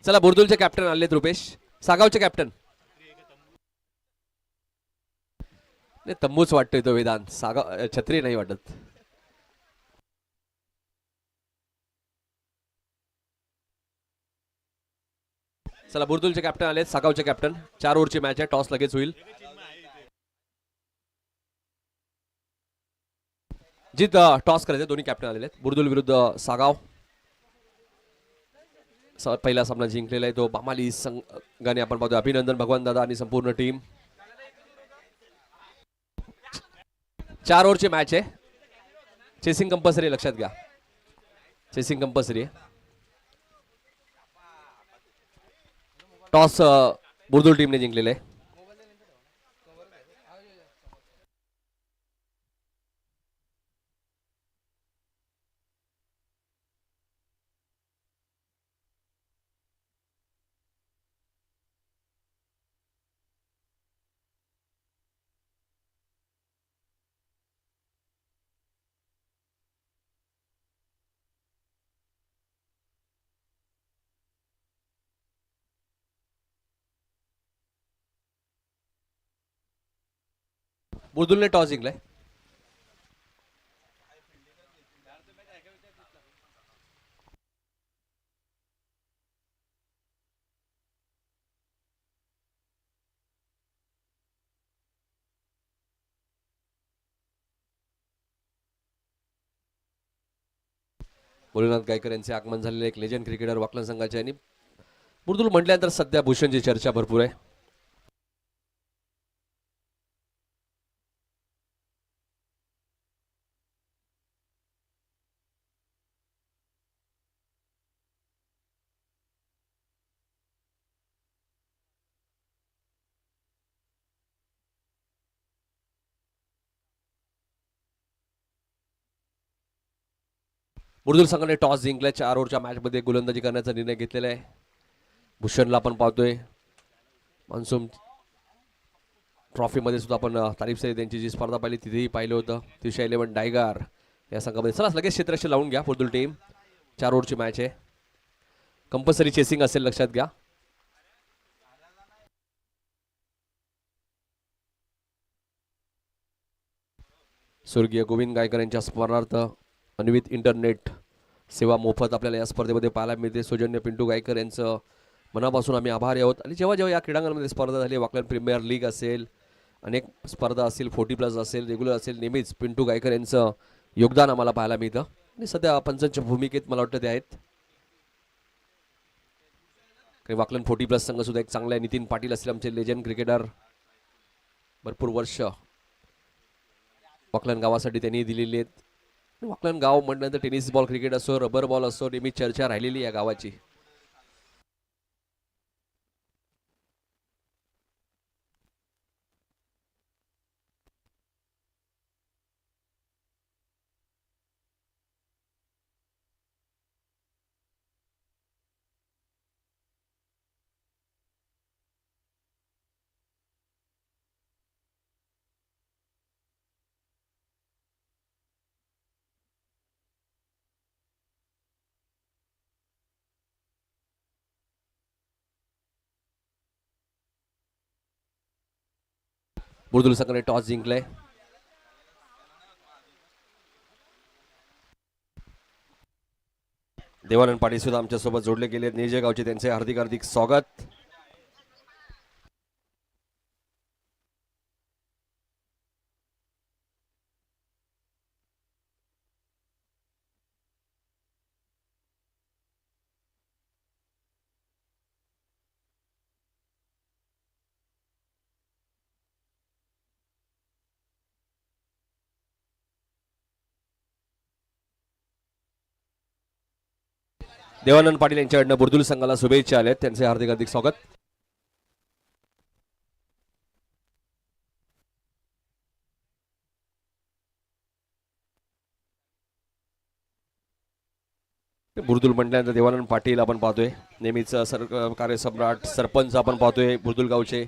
चला बुर्दुलचे कॅप्टन आलेत रुपेश. सागावचे कॅप्टन. नाही तंबूच वाटतोय तो वेदांत. सागाव छत्री नाही वाटत. चला बुर्दुलचे कॅप्टन आलेत. सागावचे कॅप्टन. 4 ओव्हरची मॅच आहे. टॉस लगेच होईल. जित टॉस करायचे. दोन्ही कॅप्टन आलेले आहेत. बुर्दुल विरुद्ध सागाव. पहिला सामना जिंकलेला आहे तो बामाली संघाने आपण पाहतोय. अभिनंदन भगवान दादा आणि संपूर्ण टीम. 4 ओव्हरची मॅच आहे. चेसिंग कंपल्सरी लक्षात घ्या. चेसिंग कंपल्सरी आहे. टॉस बुर्दुल टीमने जिंकलेले आहे. बुर्दुलने टॉस जिंकलाय. भोलेनाथ गायकर यांचे आगमन झालेले एक लेजंड क्रिकेटर वाकलन संघाचे. आणि बुर्दुल म्हटल्यानंतर सध्या भूषणची चर्चा भरपूर आहे. बुर्दुल संघाने टॉस जिंकलाय. 4 ओव्हरच्या मॅचमध्ये गोलंदाजी करण्याचा निर्णय घेतलेला आहे. भूषणला आपण पाहतोय. मान्सून ट्रॉफीमध्ये सुद्धा आपण तारीफ सहित त्यांची जी स्पर्धा पाहिली तिथेही पाहिलं होतं. 311 डायगार या संघामध्ये. चला लगेच क्षेत्ररक्षण लावून घ्या बुर्दुल टीम. 4 ओव्हरची मॅच आहे. कंपल्सरी चेसिंग असेल लक्षात घ्या. स्वर्गीय गोविंद गायकर यांच्या स्मरणार्थ अन्वित इंटरनेट सेवा मोफत आपल्याला या स्पर्धेमध्ये पाहायला मिळते. सौजन्य पिंटू गायकर यांचं मनापासून आम्ही आभारी आहोत. आणि जेव्हा जेव्हा या क्रीडांगणामध्ये स्पर्धा झाली, वाकलन प्रीमियर लीग असेल, अनेक स्पर्धा असतील, 40+ असेल, रेग्युलर असेल, नेहमीच पिंटू गायकर यांचं योगदान आम्हाला पाहायला मिळतं. आणि सध्या पंचांच्या भूमिकेत मला वाटतं ते आहेत. काही वाकलन 40+ संघ सुद्धा एक चांगला आहे. नितीन पाटील असतील आमचे लेजंड क्रिकेटर. भरपूर वर्ष वाकलन गावासाठी त्यांनी दिलेली आहेत. वाकलन गाव म्हटल्यानंतर टेनिस बॉल क्रिकेट असो, रबर बॉल असो, नेहमी चर्चा राहिलेली या गावाची. बुर्दुल संघाने टॉस जिंकलाय. देवानंद पाटील सुद्धा आमच्यासोबत जोडले गेले. निजे गावचे त्यांचे हार्दिक हार्दिक स्वागत. देवानंद पाटील यांच्याकडनं बुर्दुल संघाला शुभेच्छा आल्यात. त्यांचे हार्दिक हार्दिक स्वागत. बुर्दुल म्हटल्यानंतर देवानंद पाटील आपण पाहतोय. नेहमीच कार्यसम्राट सरपंच आपण पाहतोय बुर्दुल गावचे.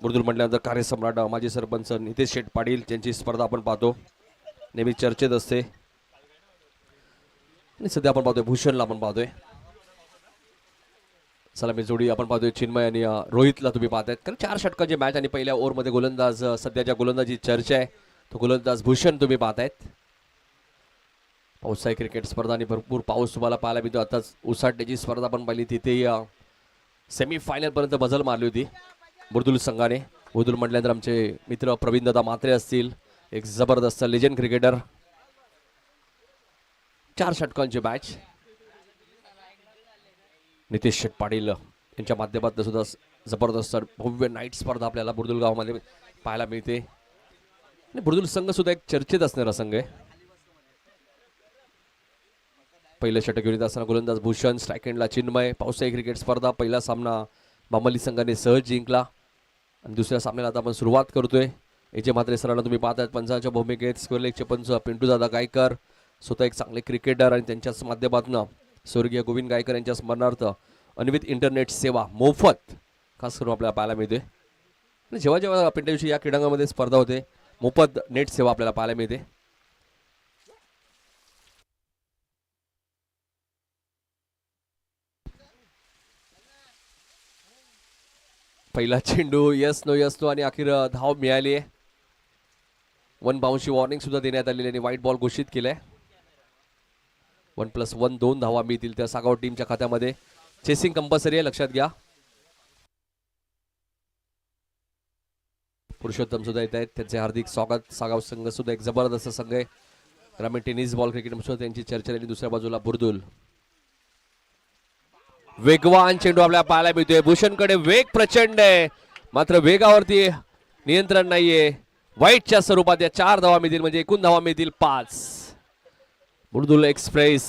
बुर्दुल म्हटल्यानंतर कार्यसम्राट माजी सरपंच नितेश शेठ पाटील यांची स्पर्धा आपण पाहतो, नेहमी चर्चेत असते. आणि सध्या आपण पाहतोय भूषणला आपण पाहतोय. सलामी जोडी आपण पाहतोय चिन्मय आणि रोहितला तुम्ही पाहतायत. कारण 4 षटकांची मॅच आणि पहिल्या ओव्हरमध्ये गोलंदाज सध्याच्या गोलंदाजी चर्चा आहे तो गोलंदाज भूषण तुम्ही पाहतायत. पावसाळी क्रिकेट स्पर्धा आणि भरपूर पाऊस तुम्हाला पाहायला मिळतो. आताच उसाटण्याची स्पर्धा आपण पाहिली, तिथे सेमीफायनल पर्यंत मजल मारली होती बुर्दुल संघाने. बुर्दुल म्हटल्यानंतर आमचे मित्र प्रवीण दादा म्हात्रे असतील, एक जबरदस्त लेजंड क्रिकेटर. 4 षटकांची मॅच. नितेश शेठ पाटील यांच्या माध्यमातून सुद्धा जबरदस्त भव्य नाईट स्पर्धा आपल्याला बुर्दुल गावामध्ये पाहायला मिळते. आणि बुर्दुल संघ सुद्धा एक चर्चेत असणारा संघ आहे. पहिलं षटक घेऊन येत असताना गोलंदाज भूषण, स्ट्राईक एंडला चिन्मय. पावसाळी क्रिकेट स्पर्धा पहिला सामना बामली संघाने सहज जिंकला आणि दुसऱ्या सामन्याला आता आपण सुरुवात करतोय. एजे म्हात्रे सरांना तुम्ही पाहतायत पंचांच्या भूमिकेत. स्क्वेअर लेगचे पंच पिंटू दादा गायकर, स्वतः एक चांगले क्रिकेटर आणि त्यांच्याच माध्यमातून स्वर्गीय गोविंद गायकर यांच्या स्मरणार्थ अन्वित इंटरनेट सेवा मोफत खास करून आपल्याला पाहायला मिळते. आणि जेव्हा जेव्हा पिंट्या दिवशी या क्रीडांगणामध्ये स्पर्धा होते मोफत नेट सेवा आपल्याला पाहायला मिळते. पहिला चेंडू यस नो आणि अखेर धाव मिळाली आहे. 1 बाउन्सची वॉर्निंग सुद्धा देण्यात आलेली आणि व्हाईट बॉल घोषित केलाय. 1+1 2 धावा मिळतील त्या सागाव टीमच्या खात्यामध्ये. चेसिंग कंपल्सरी आहे, लक्षात घ्या. पुरुषोत्तम सुद्धा येत आहेत, त्यांचे हार्दिक स्वागत. सागाव संघ सुद्धा एक जबरदस्त संघ आहे. ग्रामीण टेनिस बॉल क्रिकेट सुद्धा त्यांची चर्चा झाली. दुसऱ्या बाजूला बुर्दुल. वेगवान चेंडू आपल्याला पाहायला मिळतोय. भूषणकडे वेग प्रचंड आहे, मात्र वेगावरती नियंत्रण नाहीये. वाईटच्या स्वरूपात या 4 धावा मिळतील, म्हणजे एकूण धावा मिळतील 5. बुर्दुल एक्सप्रेस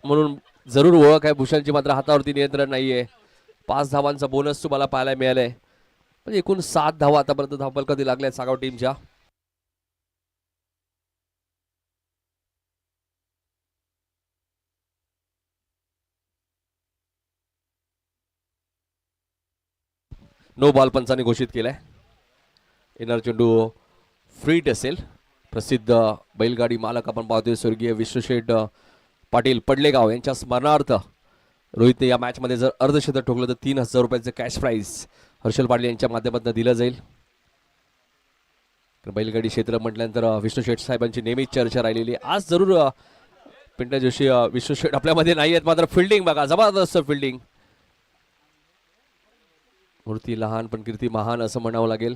म्हणून जरूर ओळख आहे भूषणची, मात्र हातावरती नियंत्रण नाहीये. 5 धावांचा बोनस तुम्हाला पाहायला मिळालाय, म्हणजे एकूण 7 धावा आतापर्यंत धावफलकात लागल्या सागाव टीमच्या. नो बॉल पंचाने घोषित केलाय. येणार चेंडू फ्रीट असेल. प्रसिद्ध बैलगाडी मालक आपण पाहतोय स्वर्गीय विश्वशेठ पाटील पडलेगाव यांच्या स्मरणार्थ रोहितने या मॅचमध्ये जर अर्धशतक ठोकलं तर 3000 रुपयाचं कॅश प्राइज हर्षल पाटील यांच्या माध्यमातून दिलं जाईल. बैलगाडी क्षेत्र म्हटल्यानंतर विष्णुशेठ साहेबांची नेहमीच चर्चा राहिलेली. आज जरूर पिंट्या जोशी विश्वशेठ आपल्यामध्ये नाही आहेत, मात्र फिल्डिंग बघा, जबरदस्त फिल्डिंग. मूर्ती लहान पण कीर्ती महान असं म्हणावं लागेल.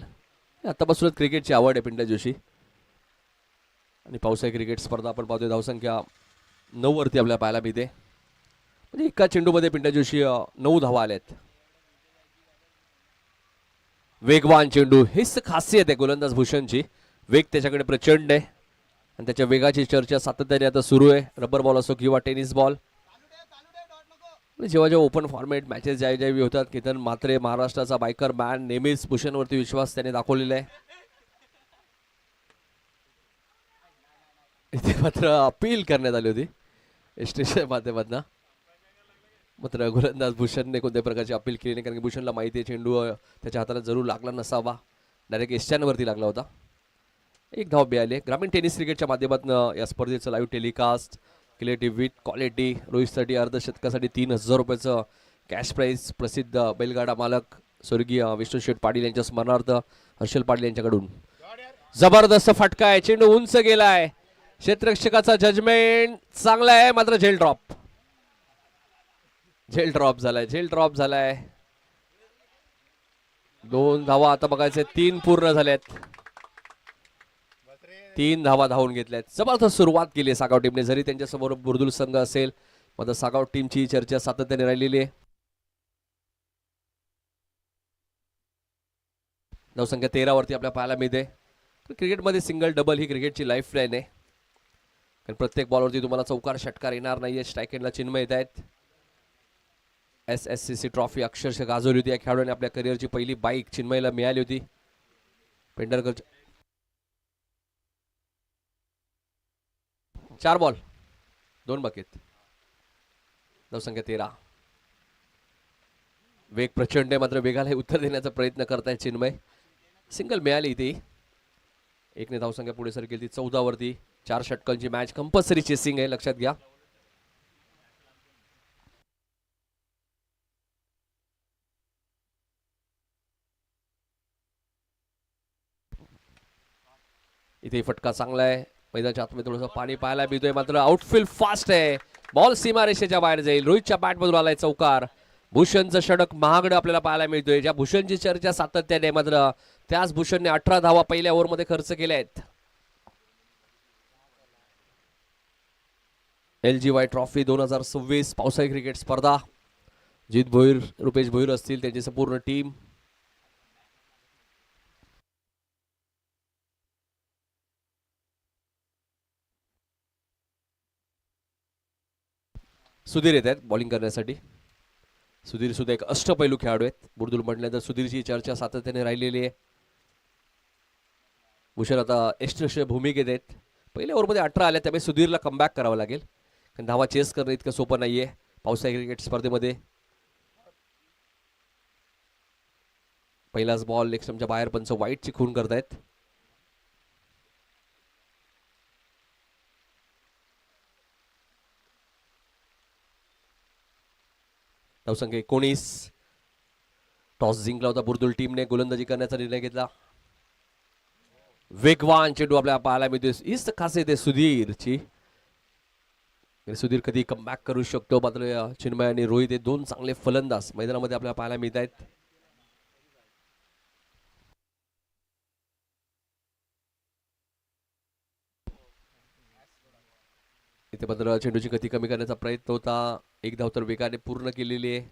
आतापासूनच क्रिकेटची आवड आहे पिंट्या जोशी. आणि पावसाळी क्रिकेट स्पर्धा आपण पाहतोय, धावसंख्या 9 वरती आपल्याला पाहायला मिळते. म्हणजे एका चेंडूमध्ये पिंट्या जोशी 9 धावा आल्यात. वेगवान चेंडू, हीच खासियत आहे गोलंदाज भूषणची. वेग त्याच्याकडे प्रचंड आहे आणि त्याच्या वेगाची चर्चा सातत्याने आता सुरू आहे. रबर बॉल असो किंवा टेनिस बॉल. जेव्हा जेव्हा ओपन फॉर्मॅट मॅचेस ज्यावेळी होतात, केतन म्हात्रे महाराष्ट्राचा बायकर मॅन नेहमीच भूषणवरती विश्वास त्याने दाखवलेला आहे. इथे मात्र अपील करण्यात आली होती एसटीच्या माध्यमातून, मात्र गोलंदाज भूषणने कोणत्या प्रकारची अपील केली नाही, कारण की भूषणला माहिती आहे चेंडू त्याच्या हाताला जरूर लागला नसावा, डायरेक्ट एस्टॅनवरती लागला होता. 1 धाव मिळाली. ग्रामीण टेनिस क्रिकेटच्या माध्यमातून या स्पर्धेचं live telecast creative with quality. रोहितसाठी अर्धशतकासाठी 3000 रुपयाचं कॅश प्राइज. प्रसिद्ध बैलगाडा मालक स्वर्गीय विष्णुशेठ पाटील यांच्या स्मरणार्थ हर्षल पाटील यांच्याकडून जबरदस्त फटका आहे. चेंडू उंच गेलाय. क्षेत्ररक्षकाचा जजमेंट चांगला आहे, मात्र झेल ड्रॉप झालाय. 2 धावा आता बघायचे, 3 पूर्ण झाल्यात. 3 धावा धावून घेतल्यात. जबरदस्त सुरुवात केली आहे सागाव टीमने. जरी त्यांच्यासमोर बुर्दुल संघ असेल, मात्र सागाव टीमची चर्चा सातत्याने राहिलेली आहे. धावसंख्या 13 वरती आपल्याला पाहायला मिळते. क्रिकेटमध्ये सिंगल डबल ही क्रिकेटची लाईफ लाईन आहे, कारण प्रत्येक बॉलवरती तुम्हाला चौकार षटकार येणार नाहीये. स्ट्राईक एंडला चिन्मय येत आहेत. SSCC ट्रॉफी अक्षरशः गाजवली होती. या खेळाडूने आपल्या करिअरची पहिली बाईक चिन्मयला मिळाली होती. Pendharkar 4 ball 2 bucket. धावसंख्या 13. वेग प्रचंड आहे, मात्र वेगाला उत्तर देण्याचा प्रयत्न करताय चिन्मय. सिंगल मिळाली इथे. एकने धावसंख्या पुढे सर केली 14 वरती. 4 षटकांची मॅच, कंपल्सरी चेसिंग आहे, लक्षात घ्या. इथे फटका चांगला आहे. मैदानाच्या आतमध्ये थोडंसं पाणी पाहायला मिळतोय, मात्र आउटफील्ड फास्ट आहे. बॉल सीमारेषेच्या बाहेर जाईल. रोहितच्या बॅटमधून आलाय चौकार. भूषणचं षटक महागडं आपल्याला पाहायला मिळतोय. ज्या भूषणची चर्चा सातत्याने, मात्र त्याच भूषणने 18 धावा पहिल्या ओव्हरमध्ये खर्च केल्या आहेत. LGY ट्रॉफी 2026 पावसाळी क्रिकेट स्पर्धा. जित भोईर, रुपेश भोईर असतील, त्यांची संपूर्ण टीम. सुधीर येत आहेत बॉलिंग करण्यासाठी. सुधीर सुद्धा एक अष्टपैलू खेळाडू आहेत. बुर्दुल म्हटल्यानंतर सुधीरची चर्चा सातत्याने राहिलेली आहे. भूषण आता एक्स्ट्रा भूमिकेत आहेत. पहिल्या ओव्हरमध्ये 18 आल्या, त्यामुळे सुधीरला कमबॅक करावं लागेल, कारण धावा चेस करणं इतकं सोपं नाहीये पावसाळी क्रिकेट स्पर्धेमध्ये. पहिलाच बॉल लेग स्टंपच्या बाहेर, पंच वाईटची खून करतायत. धावसंख्या 19. टॉस जिंकला होता बुर्दुल टीमने. गोलंदाजी करण्याचा निर्णय घेतला. वेगवान चेंडू आपल्याला पाहायला मिळतोय. हीच खासियत आहे सुधीरची. सुधीर कधी कमबॅक करू शकतो. मात्र चिन्मय आणि रोहित हे दोन चांगले फलंदाज मैदानामध्ये आपल्याला पाहायला मिळत आहेत. इथे मात्र चेंडूची गती कमी करण्याचा प्रयत्न होता. एक धाव तर वेगाने पूर्ण केलेली आहे.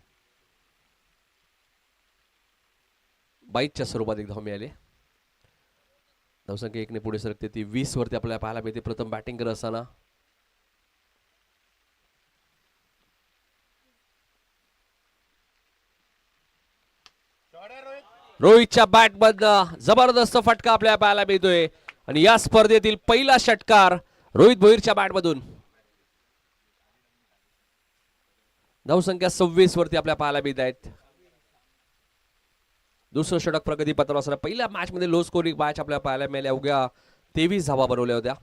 22च्या स्वरूपात एक धाव मिळाली. धावसंख्या 1ने पुढे सरकते. ती 20 वरती आपल्याला पाहायला मिळते प्रथम बॅटिंग करत असताना. रोहितच्या बॅटमधनं जबरदस्त फटका आपल्याला पाहायला मिळतोय, आणि या स्पर्धेतील पहिला षटकार रोहित भोईरच्या बॅटमधून. धावसंख्या 26 वरती आपल्याला पाहायला मिळत आहेत. दुसरं षटक प्रगतीपत्र असणार. पहिल्या मॅच मध्ये लो स्कोरिंग मॅच आपल्याला पाहायला मिळाल्या. अवघ्या 23 धावा बनवल्या होत्या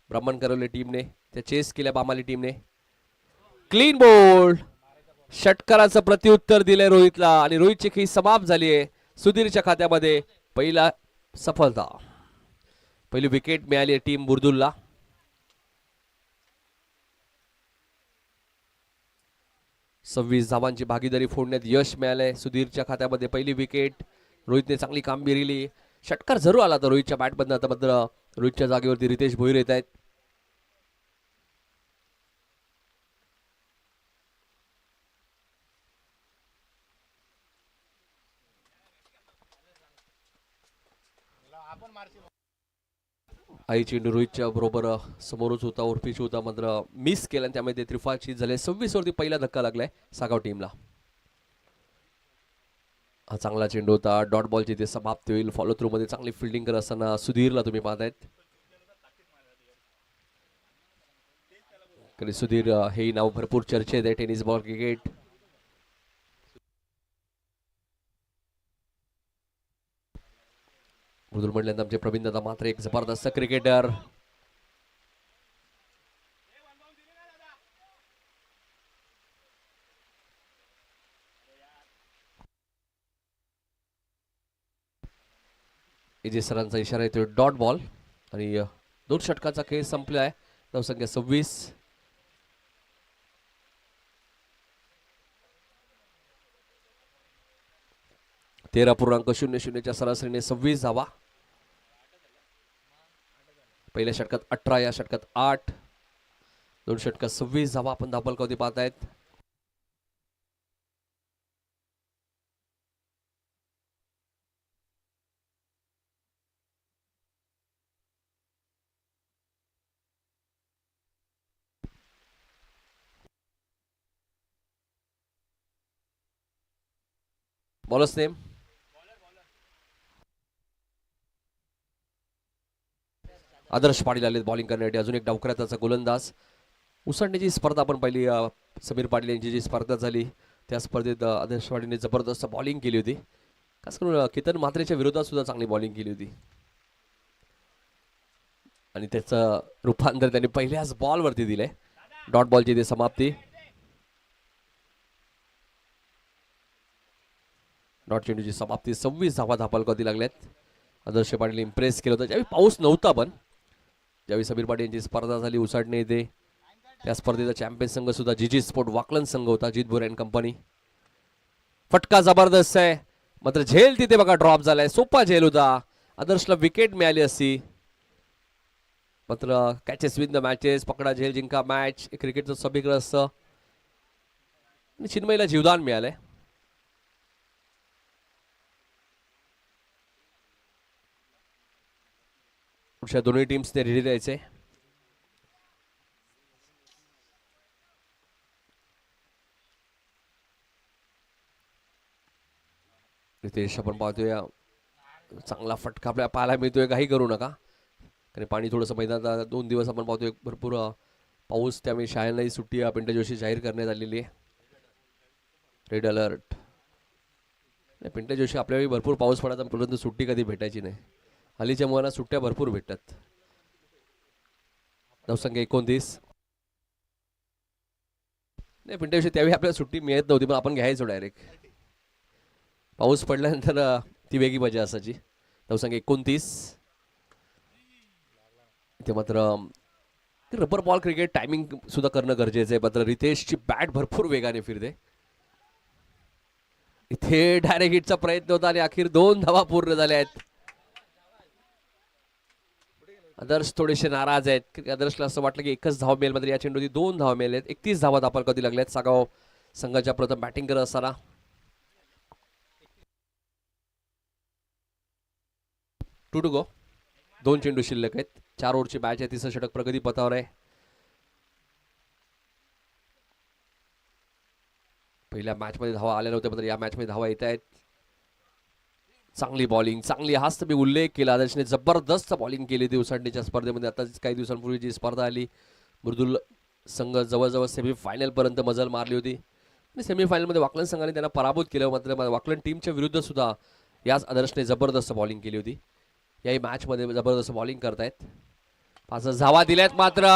ब्राह्मण करवले टीमने. त्या चेस केल्या बामाली टीमने. Clean bowled. षटकाराचं प्रत्युत्तर दिलंय रोहितला, आणि रोहितची खेळी समाप्त झाली आहे. सुधीरच्या खात्यामध्ये पहिला सफलता. पहिली विकेट मिळाली टीम बुर्दुलला. सव्वीस धावांची भागीदारी फोडण्यात यश मिळालंय सुधीरच्या खात्यामध्ये. पहिली विकेट. रोहितने चांगली कामगिरी केली. षटकार जरूर आला तर रोहितच्या बॅटमधनं. आता मात्र रोहितच्या जागेवरती रितेश भोईर येत आहेत. आई चेंडू रोहितच्या बरोबर समोरच होता, उर्फीच होता, मात्र मिस केला, त्यामुळे ते त्रिफाची झाले. 26 वरती पहिला धक्का लागलाय सागाव टीमला. हा चांगला चेंडू होता. डॉट बॉलची ते समाप्त होईल. फॉलो थ्रू मध्ये चांगली फिल्डिंग करत असताना सुधीरला तुम्ही पाहतायत. कधी सुधीर हे नाव भरपूर चर्चेत आहे टेनिस बॉल क्रिकेट. बुर्दुल म्हटल्यानंतर आमचे प्रवीण दादा मात्र एक जबरदस्त क्रिकेटर. एजे सरांचा इशारा येतोय डॉट बॉल, आणि 2 षटकाचा खेळ संपलाय. धावसंख्या 26. .00 सरासरीने 26 धावा. पहिल्या षटकात 18, या षटकात 8. 2 षटकात 26 धावा आपण धावफलकावरती पाहतायत. बॉलर्स नेम आदर्श पाटील आले बॉलिंग करण्यासाठी. अजून एक डावखऱ्या त्याचा गोलंदाज. उसळण्याची स्पर्धा आपण पाहिली. समीर पाटील यांची जी स्पर्धा झाली त्या स्पर्धेत आदर्श पाटीलने जबरदस्त बॉलिंग केली होती. खास करून केतन म्हात्रेच्या विरोधात सुद्धा चांगली बॉलिंग केली होती आणि त्याचं रूपांतर त्यांनी पहिल्याच बॉलवरती दिलंय. डॉट बॉलची इथे समाप्ती. डॉट चेंडूची समाप्ती. 26 धावा धापलकती लागल्यात. आदर्श पाटील इम्प्रेस केलं होतं ज्यावेळी पाऊस नव्हता, पण ज्यावेळी समीर पाटील यांची स्पर्धा झाली उसाटणे येते त्या स्पर्धेचा चॅम्पियन संघ सुद्धा जीजी स्पोर्ट वाकलन संघ होता, जीत भोरे अँड कंपनी. फटका जबरदस्त आहे मात्र झेल तिथे बघा ड्रॉप झालाय. सोपा झेल होता. आदर्शला विकेट मिळाली असती मात्र कॅचेस विन द मॅचेस, पकडा झेल जिंका मॅच, क्रिकेटचं सभीकडे असतं. चिन्मयला जीवदान मिळालंय. पुढच्या दोन्ही टीम्सने रेडी द्यायचे. रितेश आपण पाहतोय चांगला फटका आपल्याला पाहायला मिळतोय. काही करू नका कारण पाणी थोडंसं मैदानात 2 दिवस आपण पाहतोय भरपूर पाऊस, त्यामुळे शाळेलाही सुट्टी पिंट्या जोशी जाहीर करण्यात आलेली आहे. Red alert. पिंट्या जोशी आपल्यावेळी भरपूर पाऊस पडायचा परंतु सुट्टी कधी भेटायची नाही. हल्लीच्या मुलांना सुट्ट्या भरपूर भेटतात. धावसंख्या 29. नाही पिंट्या जोशी त्यावेळी आपल्याला सुट्टी मिळत नव्हती पण आपण घ्यायचो डायरेक्ट. पाऊस पडल्यानंतर ती वेगळी मजा असायची. धावसंख्या 29. इथे मात्र रबर बॉल क्रिकेट टायमिंग सुद्धा करणं गरजेचं आहे. मात्र रितेशची बॅट भरपूर वेगाने फिरते. इथे डायरेक्ट हिटचा प्रयत्न होता आणि अखेर 2 धावा पूर्ण झाल्या आहेत. आदर्श थोडेसे नाराज आहेत. आदर्शला असं वाटलं की एकच धाव मिळेल मात्र या चेंडूची 2 धावा मिळाल्यात. 31 धावा धापलकती लागल्यात सागाव संघाच्या प्रथम बॅटिंग करत असताना. 2 to go. 2 चेंडू शिल्लक आहेत. 4 ओव्हरची मॅच आहे. तिसरं षटक प्रगती पथावर आहे. पहिल्या मॅच मध्ये धावा आल्या नव्हत्या मात्र या मॅच मध्ये धावा येत आहेत. चांगली बॉलिंग, चांगली हाच तुम्ही उल्लेख केला. आदर्शने जबरदस्त बॉलिंग केली दिवसांच्या स्पर्धेमध्ये. आता काही दिवसांपूर्वी जी स्पर्धा आली मृदुल संघ जवळजवळ सेमीफायनल पर्यंत मजल मारली होती आणि सेमीफायनलमध्ये वाकलन संघाने त्यांना पराभूत केलं. मात्र वाकलन टीमच्या विरुद्ध सुद्धा याच आदर्शने जबरदस्त बॉलिंग केली होती. याही मॅच मध्ये जबरदस्त बॉलिंग करतायत. 5 धावा दिल्यात मात्र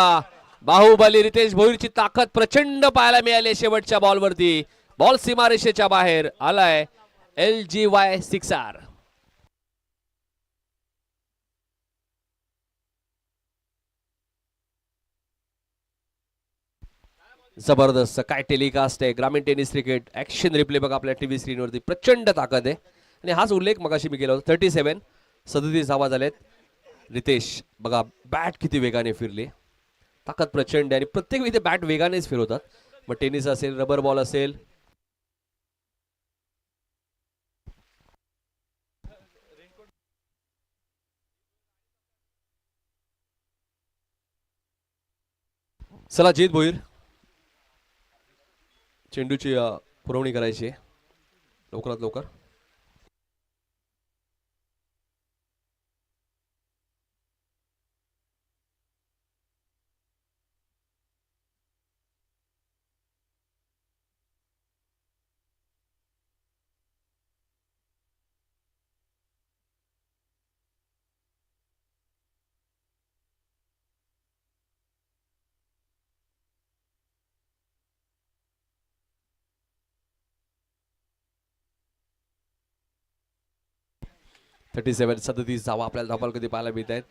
बाहुबली रितेश भोईरची ताकद प्रचंड पाहायला मिळाली. शेवटच्या बॉलवरती बॉल सीमारेषेच्या बाहेर आलाय. LGY 6R. जबरदस्त काय टेलिकास्ट आहे. ग्रामीण टेनिस क्रिकेट ऍक्शन रिप्ले बघा आपल्या टीव्ही स्क्रीनवरती. प्रचंड ताकद आहे आणि हाच उल्लेख मगाशी मी केला होता. 37. 37 धावा झालेत. रितेश बघा बॅट किती वेगाने फिरली. ताकद प्रचंड आहे आणि प्रत्येक वेळी ते बॅट वेगानेच फिरवतात. मग टेनिस असेल, रबर बॉल असेल. चला जीत भोईर चेंडूची पुरवणी करायची आहे लवकरात लवकर. थर्टी 37 धावा आपल्याला धापाल कधी पाहायला मिळत आहेत.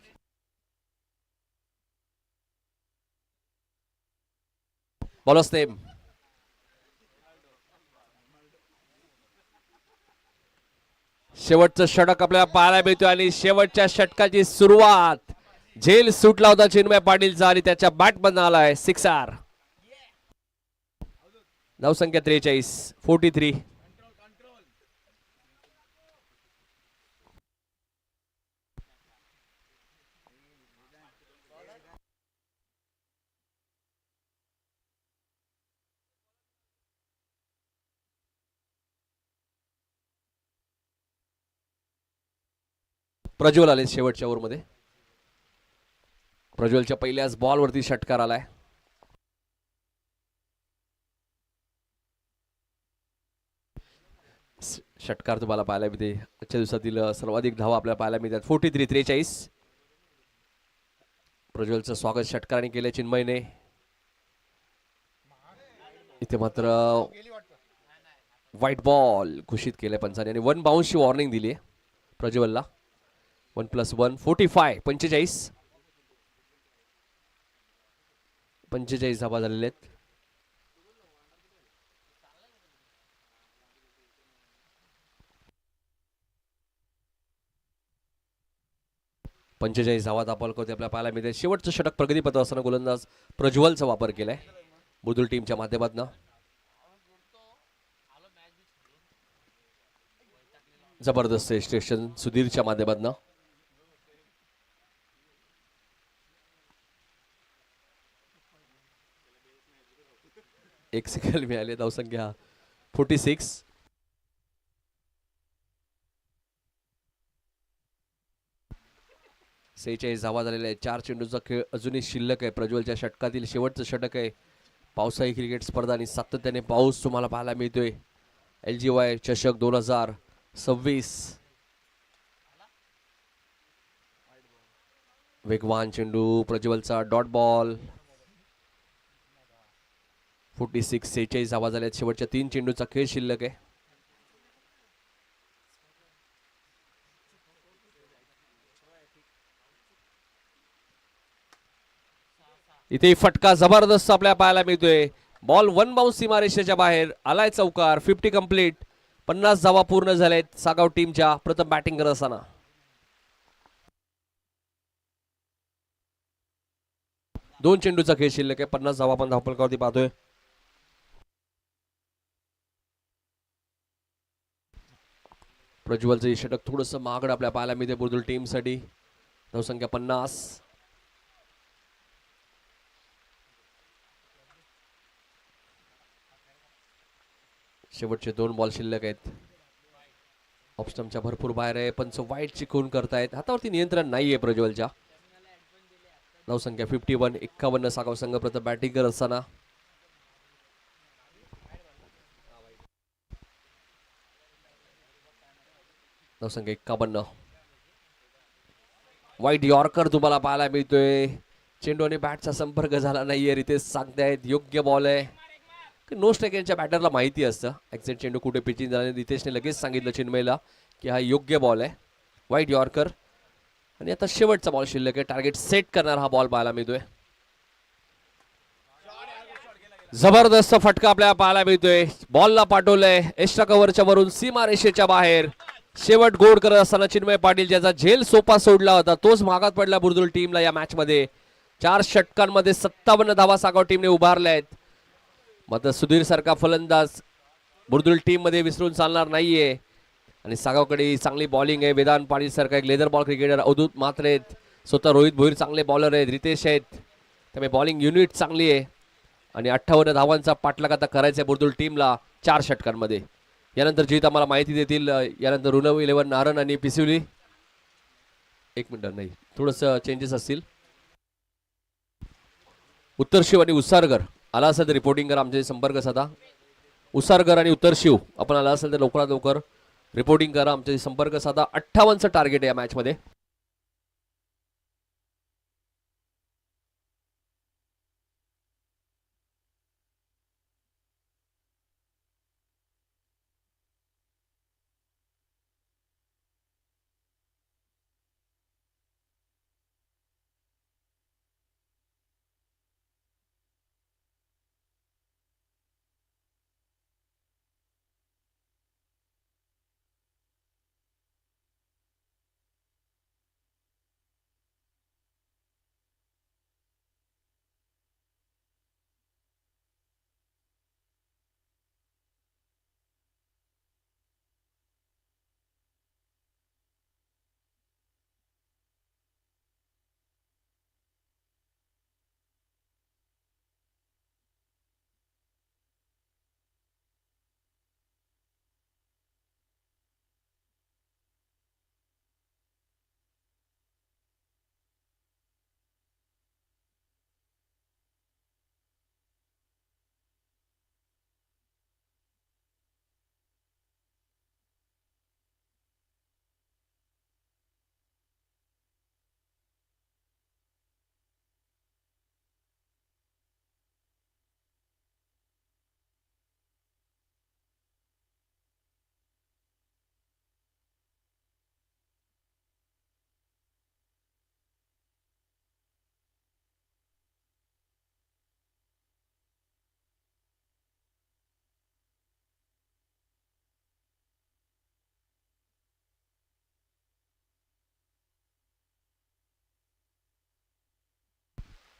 बॉल असते. शेवटचं षटक आपल्याला पाहायला मिळतोय आणि शेवटच्या षटकाची सुरुवात झेल सुटला होता चिन्मय पाटीलचा आणि त्याच्या बॅट मधून आलाय 6R. धावसंख्या 43. 43. प्रज्वल आले शेवटच्या ओव्हरमध्ये. प्रज्वलच्या पहिल्याच बॉलवरती षटकार आलाय. षटकार तुम्हाला पाहायला मिळते. आजच्या दिवसातील सर्वाधिक धावा आपल्याला पाहायला मिळतात. 43-43. प्रज्वलचं स्वागत षटकाराने केले चिन्मयने. इथे मात्र व्हाईट बॉल घोषित केले पंचाने आणि 1 बाउन्सची वॉर्निंग दिली आहे प्रज्वलला. 1+1 45. 45 धावा झालेले आहेत. धावा दाखवते आपल्याला पाहायला मिळते. शेवटचं षटक प्रगतीपथ असताना गोलंदाज प्रज्वलचा वापर केलाय बुलबुल टीमच्या माध्यमातून. जबरदस्त स्टेशन सुधीरच्या माध्यमातून. एक सिंगल मिळाले. धावसंख्या 46. धावा झालेल्या आहे. 4 चेंडूचा खेळ अजूनही शिल्लक आहे. प्रज्वलच्या षटकातील शेवटचं षटक आहे. पावसाळी क्रिकेट स्पर्धा आणि सातत्याने पाऊस तुम्हाला पाहायला मिळतोय. LGY चषक 2026. वेगवान चेंडू प्रज्वलचा डॉट बॉल. 46 धावा झाल्यात. शेवटच्या 3 चेंडूचा खेळ शिल्लक आहे. इथे फटका जबरदस्त आपल्याला पाहायला मिळतोय. बॉल 1 बाउन्स सीमारेषेच्या बाहेर आलाय. चौकार. 50 कंप्लीट. 50 धावा पूर्ण झाल्यात सागाव टीमच्या प्रथम बॅटिंग करत असताना. दोन चेंडूचा खेळ शिल्लक आहे. 50 धावा आपण धावफलकावरती पाहतोय. प्रज्वलचं षटक थोडस महागड आपल्याला पाहायला मिळते बुलबुल टीमसाठी. धावसंख्या 50. शेवटचे 2 बॉल शिल्लक आहेत. ऑफस्टमच्या भरपूर बाहेर आहे. पंच वाईट चिकून करतायत. हातावरती नियंत्रण नाहीये प्रज्वलच्या. धावसंख्या 51. 51 सागाव संघ प्रथम बॅटिंग करत असताना. धावसंख्या 51. वाईट यॉर्कर तुम्हाला पाहायला मिळतोय. चेंडू आणि बॅटचा संपर्क झाला नाहीये. रितेश सांगतायत योग्य बॉल आहे. नो स्ट्राईक यांच्या बॅटरला माहिती असतं एक्झॅक्ट चेंडू कुठे पिचिंग झाला. रितेशने लगेच सांगितलं चिन्मयला की हा योग्य बॉल आहे. वाईट यॉर्कर. आणि आता शेवटचा बॉल शिल्लक आहे. टार्गेट सेट करणार हा बॉल पाहायला मिळतोय. जबरदस्त फटका आपल्याला पाहायला मिळतोय. बॉलला पाठवलंय एक्स्ट्रा कव्हरच्या वरून सीमारेषेच्या बाहेर. शेवट गोड करत असताना चिन्मय पाटील ज्याचा झेल सोपा सोडला होता तोच मागात पडला बुलबुल टीमला या मॅच मध्ये. 4 षटकांमध्ये 57 धावा सागाव टीमने उभारल्या आहेत. मात्र सुधीर सारखा फलंदाज बुलबुल टीम मध्ये विसरून चालणार नाहीये. आणि सागावकडे चांगली बॉलिंग आहे. वेदांत पाटील सारखा एक लेदर बॉल क्रिकेटर अवधूत मात्र आहेत. स्वतः रोहित भोईर चांगले बॉलर आहेत. रितेश आहेत. त्यामुळे बॉलिंग युनिट चांगली आहे. आणि 58 धावांचा पाठलाग आता करायचा आहे बुलबुल टीमला 4 षटकांमध्ये. यानंतर जीत आम्हाला माहिती देतील. यानंतर रुनव 11 नारन आणि पिसिवली. 1 मिनिट नाही थोडस चेंजेस असतील. उत्तर शिव आणि उसारगर आला असेल तर रिपोर्टिंग करा. आमचे संपर्क साधा. उसारगर आणि उत्तर शिव आपण आला असेल तर लवकरात लवकर रिपोर्टिंग करा. आमचे संपर्क साधा. 58चं टार्गेट आहे या मॅच मध्ये.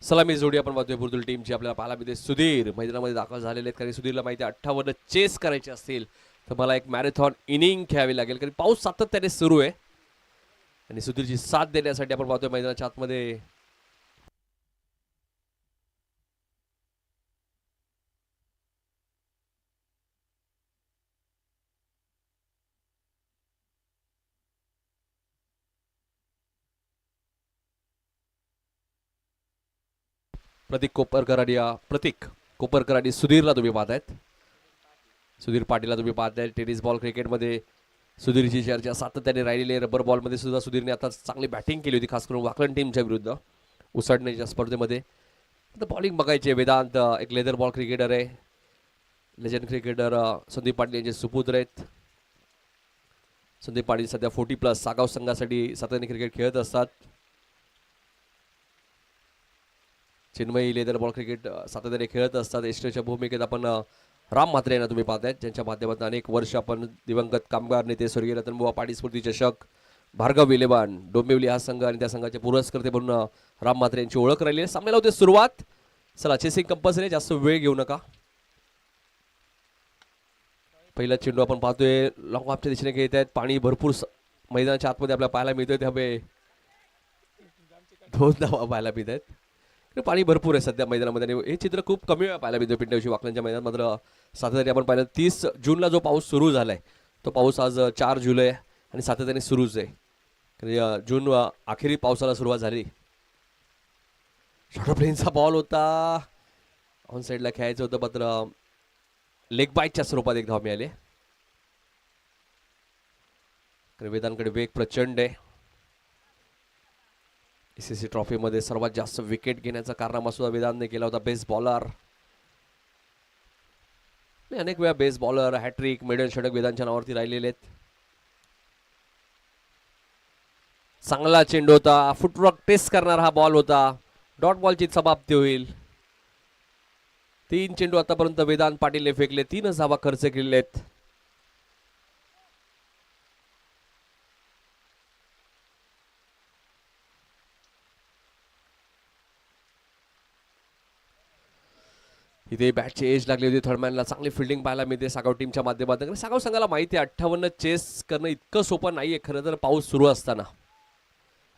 सलामी जोडी आपण पाहतोय बुर्दुल टीमची आपल्याला पाहायला मिळते. सुधीर मैदानामध्ये दाखल झालेले आहेत, कारण सुधीरला माहिती आहे 58 चेस करायचे असतील तर मला एक मॅरेथॉन इनिंग खेळावी लागेल, कारण पाऊस सातत्याने सुरू आहे आणि सुधीरची साथ देण्यासाठी आपण पाहतोय मैदानाच्या आतमध्ये प्रतीक कोपरकर आणि सुधीरला तुम्ही पाहतायत. सुधीर पाटीलला तुम्ही पाहताय. टेनिस बॉल क्रिकेटमध्ये सुधीरची चर्चा सातत्याने राहिलेली आहे. रबर बॉलमध्ये सुद्धा सुधीरने आता चांगली बॅटिंग केली होती, खास करून वाकलन टीमच्या विरुद्ध उसळण्याच्या स्पर्धेमध्ये. आता बॉलिंग बघायची. वेदांत एक लेदर बॉल क्रिकेटर आहे, लेजंड क्रिकेटर संदीप पाटील यांचे सुपुत्र आहेत. संदीप पाटील सध्या 40+ सागाव संघासाठी सातत्याने क्रिकेट खेळत असतात. चिन्मयी लेदर बॉल क्रिकेट सातत्याने खेळत असतात. एस्ट्रेच्या भूमिकेत आपण राम म्हात्रे यांना तुम्ही पाहतायत, ज्यांच्या माध्यमातून अनेक वर्ष आपण दिवंगत कामगार नेते स्वर्गीय रतनबुवा पाटील स्मृती चषक, भार्गव विलेबान, डोंबिवली हा संघ आणि त्या संघाचे पुरस्कर्ते म्हणून राम म्हात्रे यांची ओळख राहिली आहे. सामन्याला होते सुरुवात. चला, चेसिंग कंपल्सरी, जास्त वेळ घेऊ नका. पहिला चेंडू आपण पाहतोय लॉंग ऑफच्या दिशेने घेत आहेत. पाणी भरपूर मैदानाच्या आतमध्ये आपल्याला पाहायला मिळतोय, त्यामुळे 2 धावा पाहायला मिळत आहेत. पाणी भरपूर आहे सध्या मैदानामध्ये आणि हे चित्र खूप कमी वेळा पाहायला मिळतो पिंटवशी वाकलांच्या मैदानात. मात्र सातत्याने आपण पाहिलं 30 जूनला जो पाऊस सुरू झालाय तो पाऊस आज 4 जुलै आणि सातत्याने सुरूच आहे. जून अखेरी पावसाला सुरुवात झाली. शॉर्ट प्लेनचा बॉल होता, ऑन साईडला खेळायचं होतं, मात्र लेग बाईटच्या स्वरूपात एक धाव मिळाली. वेदांकडे वेग प्रचंड आहे. ICC ट्रॉफीमध्ये सर्वात जास्त विकेट घेण्याचा कारनामा सुद्धा वेदांतने केला होता. बेस्ट बॉलर, अनेक वेळा बेस्ट बॉलर, हॅट्रिक, मेडल षटक वेदांच्या नावावरती राहिलेले आहेत. चांगला चेंडू होता, फुटवर्क टेस्ट करणारा हा बॉल होता. डॉट बॉलची समाप्ती होईल. 3 चेंडू आतापर्यंत वेदांत पाटीलने फेकले, 3 धावा खर्च केलेले आहेत. इथे बॅटची एज लागली होती. थर्डमॅनला चांगली फिल्डिंग पाहायला मिळते सागाव टीमच्या माध्यमातून. सागाव संघाला माहिती आहे 58 चेस करणं इतकं सोपं नाहीये खरं तर पाऊस सुरू असताना.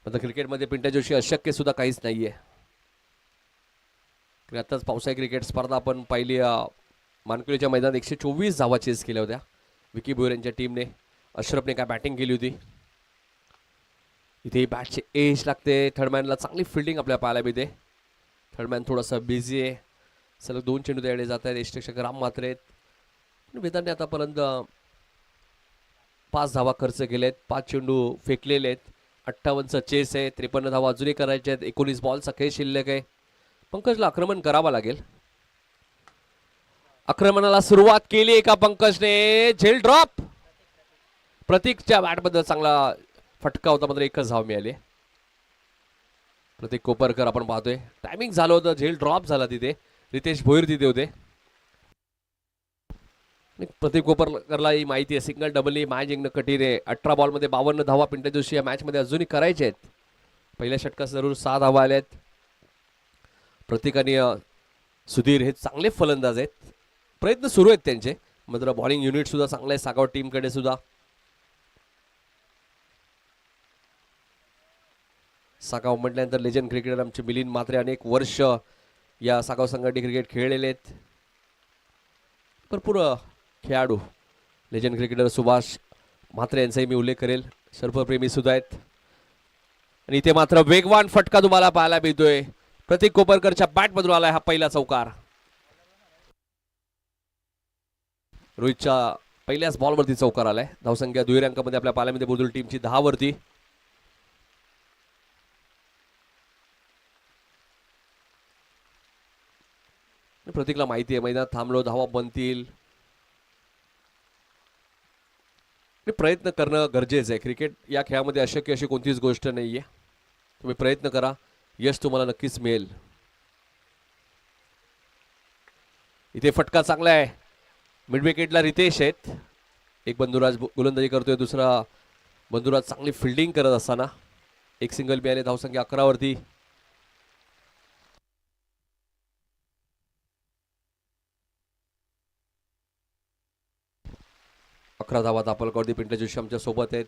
आता क्रिकेटमध्ये पिंट्या जोशी अशक्य सुद्धा काहीच नाहीये. आताच पावसाळी क्रिकेट स्पर्धा आपण पाहिली, मानकुलीच्या मैदानात 124 धावा चेस केल्या होत्या विकी भोयर यांच्या टीमने. अशरफने काय बॅटिंग केली होती. इथे बॅटची एज लागते. थर्डमॅनला चांगली फिल्डिंग आपल्याला पाहायला मिळते. थर्डमॅन थोडासा बिझी आहे. सलग 2 चेंडू द्यायला जात आहेत. एस्ट्रेक्षक राम म्हात्रे आहेत. वेदांतने आतापर्यंत 5 धावा खर्च केलेत, 5 चेंडू फेकलेले आहेत. 58चा चेस आहे. 53 धावा अजूनही करायच्या आहेत. 19 बॉलचा खेळ शिल्लक आहे. पंकजला आक्रमण करावं लागेल. आक्रमणाला सुरुवात केली एका पंकजने. झेल ड्रॉप. प्रतीकच्या बॅटबद्दल चांगला फटका होता, मात्र एकच धाव मिळाली. प्रतीक कोपरकर आपण पाहतोय. टायमिंग झालं होतं, झेल ड्रॉप झाला तिथे. रितेश भोईर तिथे होते. प्रतीक कोपरकरला ही माहिती आहे सिंगल डबल मॅच जिंकणं कठीण आहे. 18 बॉलमध्ये 52 धावा पिंट्या जोशी या मॅचमध्ये अजूनही करायचे आहेत. पहिल्या षटकात जरूर 6 धावा आल्या आहेत. प्रतीक आणि सुधीर हे चांगले फलंदाज आहेत. प्रयत्न सुरू आहेत त्यांचे, मात्र बॉलिंग युनिट सुद्धा चांगलं आहे सागाव टीमकडे सुद्धा. सागाव म्हटल्यानंतर लेजंड क्रिकेटर आमचे मिलिंद म्हात्रे अनेक वर्ष या सागाव संघाने क्रिकेट खेळलेले आहेत. भरपूर खेळाडू लेजंड क्रिकेटर सुभाष म्हात्रे यांचाही मी उल्लेख करेल. सर्फप्रेमी सुद्धा आहेत. आणि इथे मात्र वेगवान फटका तुम्हाला पाहायला मिळतोय. प्रतीक कोपरकरच्या बॅटमधून आलाय हा पहिला चौकार. रोहितच्या पहिल्याच बॉलवरती चौकार आलाय. धावसंख्या दुहेरी अंकामध्ये आपल्या पाहायला मिळते बुर्दुल टीमची 10 वरती. प्रतीकला माहिती आहे मैदानात थांबलो धावा बनतील. प्रयत्न करणं गरजेचं आहे. क्रिकेट या खेळामध्ये अशक्य अशी कोणतीच गोष्ट नाहीये. तुम्ही प्रयत्न करा, यश तुम्हाला नक्कीच मिळेल. इथे फटका चांगला आहे. मिड विकेटला रितेश आहेत. एक बंधुराज गोलंदाजी करतोय, दुसरा बंधुराज चांगली फिल्डिंग करत असताना एक सिंगल मिळाले. धावसंख्या 11 वरती. 11 धावा दापलकरती पिंटू जोशी आमच्या सोबत आहेत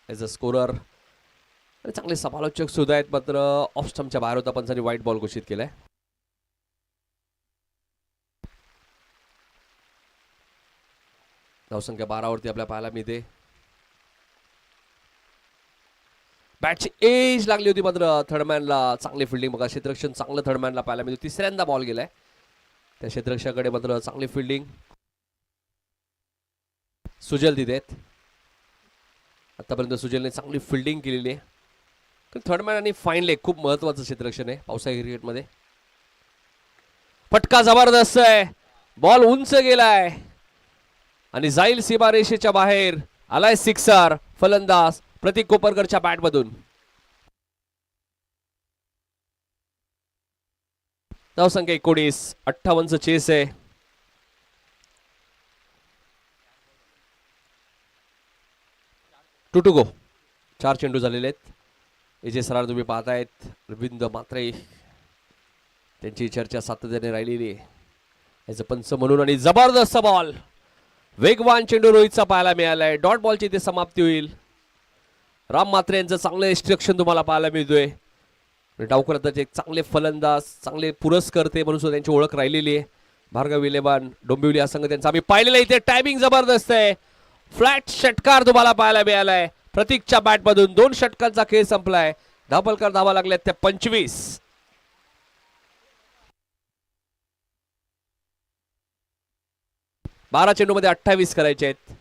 ॲज अ स्कोरर. आणि चांगले समालोचक सुद्धा आहेत, मात्र ऑफ स्टंपच्या बाहेर होता, पंचांनी व्हाईट बॉल घोषित केलाय. धावसंख्या 12 वरती आपल्याला पाहायला मिळते. बॅटची एज लागली होती, मात्र थर्डमॅनला चांगली फिल्डिंग. बघा क्षेत्ररक्षण चांगलं थर्डमॅनला पाहायला मिळते. तिसऱ्यांदा बॉल गेलाय त्या क्षेत्ररक्षकाकडे, मात्र चांगली फिल्डिंग सुजल तिथे आहेत. आतापर्यंत सुजलने चांगली फिल्डिंग केलेली आहे. थर्डमॅन आणि फाईन लेग खूप महत्वाचं क्षेत्ररक्षण आहे पावसाळी क्रिकेटमध्ये. फटका जबरदस्त आहे, बॉल उंच गेलाय आणि जाईल सीमारेषेच्या बाहेर. आलाय सिक्सर. फलंदाज प्रतीक कोपरकरच्या बॅटमधून. धावसंख्या 19. 58चं चेस आहे. Two to go. 4 चेंडू झालेले आहेत. एजे सरार तुम्ही पाहतायत. रवींद्र मात्रे त्यांची चर्चा सातत्याने राहिलेली आहे याचं पंच म्हणून. आणि जबरदस्त बॉल, वेगवान चेंडू रोहितचा पाहायला मिळालाय. डॉट बॉलची इथे समाप्ती होईल. राम मात्रे यांचं चांगलं इन्स्ट्रक्शन तुम्हाला पाहायला मिळतोय. डावकरताचे एक चांगले फलंदाज, चांगले पुरस्कर्ते म्हणून सुद्धा त्यांची ओळख राहिलेली आहे. भार्गव विलेबान डोंबिवली हा संघ त्यांचा आम्ही पाहिलेला. इथे टायमिंग जबरदस्त आहे. फ्लॅट षटकार तुम्हाला पाहायला मिळालाय प्रतीकच्या बॅटमधून. 2 षटकांचा खेळ संपलाय. धावपलकर धावा लागल्यात त्या 25. 12 चेंडूमध्ये 28 करायचे आहेत.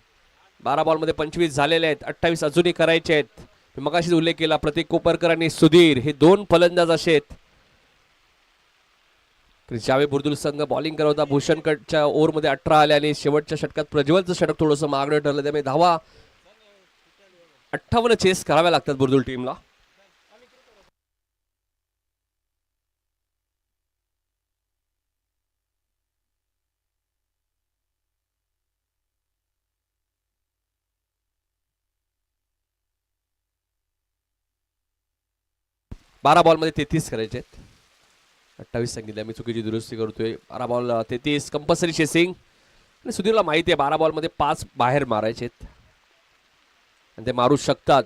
12 बॉलमध्ये 25 झालेले आहेत. 28 अजूनही करायचे आहेत. मी मगाशीच उल्लेख केला, प्रतीक कोपरकर आणि सुधीर हे 2 फलंदाज असे आहेत. जावेद बुर्दुल संघ बॉलिंग करत होता. भूषणकडच्या ओव्हरमध्ये 18 आले आणि शेवटच्या षटकात प्रज्वलचं षटक थोडंसं मागणं ठरलं. त्यामुळे धावा 58 चेस कराव्या लागतात बुर्दुल टीमला. बारा बॉलमध्ये 33 करायचे आहेत. 28 सांगितले, मी चुकीची दुरुस्ती करतोय. 12 बॉल 33 कंपल्सरी चेसिंग. आणि सुधीरला माहिती आहे 12 बॉलमध्ये 5 बाहेर मारायचे आहेत आणि ते मारू शकतात.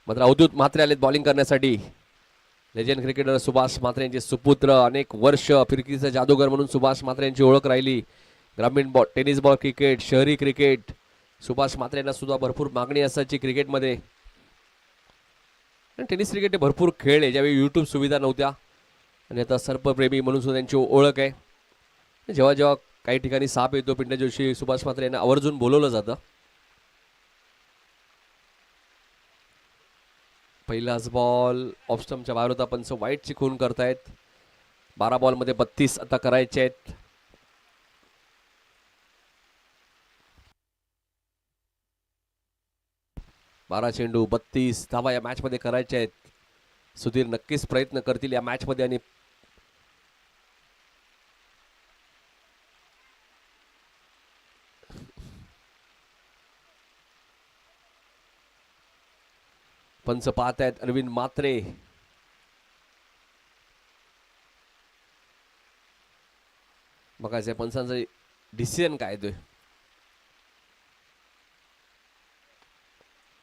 मात्र अवधूत म्हात्रे आलेत बॉलिंग करण्यासाठी. लेजंड क्रिकेटर सुभाष म्हात्रे यांचे सुपुत्र. अनेक वर्ष फिरकीचा जादूगर म्हणून सुभाष म्हात्रे यांची ओळख राहिली. ग्रामीण टेनिस बॉल क्रिकेट, शहरी क्रिकेट, सुभाष म्हात्रे यांना सुद्धा भरपूर मागणी असायची क्रिकेटमध्ये. टेनिस क्रिकेट हे भरपूर खेळ आहे ज्यावेळी यूट्यूब सुविधा नव्हत्या. आणि आता सर्पप्रेमी म्हणून सुद्धा त्यांची ओळख आहे. जेव्हा जेव्हा काही ठिकाणी साप येतो, पिंटू जोशी, सुभाष म्हात्रे यांना आवर्जून बोलवलं जातं. पहिलाच बॉल ऑफ स्टंपच्या बाहेर होता. पंच वाईटची खून करतायत. 12 बॉलमध्ये 32 आता करायचे आहेत. बारा चेंडू 32 धावा या मॅच मध्ये करायचे आहेत. सुधीर नक्कीच प्रयत्न करतील या मॅच मध्ये. आणि पंच पाहत आहेत अरविंद मात्रे. बघायचंय पंचांचं डिसिजन काय ते.